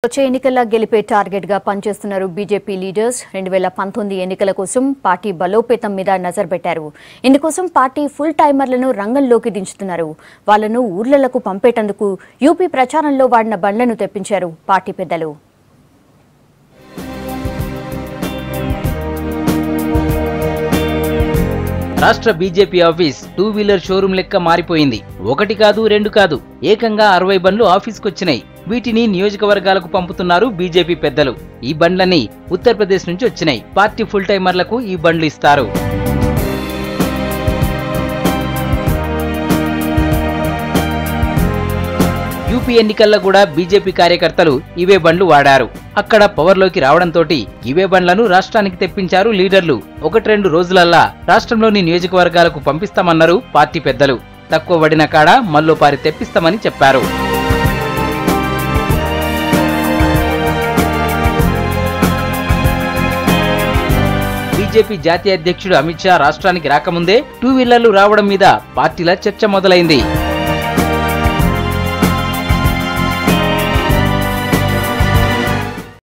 వచ్చే ఎన్నికల్లో గెలిపే టార్గెట్ గా పనిచేస్తున్నారు బీజేపీ లీడర్స్ 2019 ఎన్నికల కోసం పార్టీ బలోపేతం మీద నజర్ పెట్టారు. ఇందుకోసం పార్టీ ఫుల్ టైమర్లను రంగంలోకి దించుతున్నారు. వాళ్లను ఊర్లలకు పంపేటందుకు యూపీ ప్రచారంలో వాడిన బండ్లను తెప్పించారు పార్టీ పెద్దలు. రాష్ట్ర బీజేపీ ఆఫీస్ 2 వీలర్ షోరూం లెక్క మారిపోయింది. ఒకటి కాదు రెండు కాదు, ఏకంగా 60 బండ్లు ఆఫీస్కొచ్చినాయి. వీటిని నియోజకవర్గాలకు పంపుతున్నారు బీజేపీ పెద్దలు. ఈ బండ్లన్నీ ఉత్తరప్రదేశ్ నుంచి వచ్చినాయి. పార్టీ ఫుల్ టైమర్లకు ఈ బండ్లు ఇస్తారు. యూపీ ఎన్నికల్లో కూడా బీజేపీ కార్యకర్తలు ఇవే బండ్లు వాడారు. అక్కడ పవర్లోకి రావడంతో ఇవే బండ్లను రాష్ట్రానికి తెప్పించారు లీడర్లు. 1-2 రోజులల్లా రాష్ట్రంలోని నియోజకవర్గాలకు పంపిస్తామన్నారు పార్టీ పెద్దలు. తక్కువ పడిన కాడ మల్లోపారి తెప్పిస్తామని చెప్పారు. బీజేపీ జాతీయ అధ్యక్షుడు అమిత్ షా రాష్ట్రానికి రాకముందే 2 వీలర్లు రావడం మీద పార్టీల చర్చ మొదలైంది.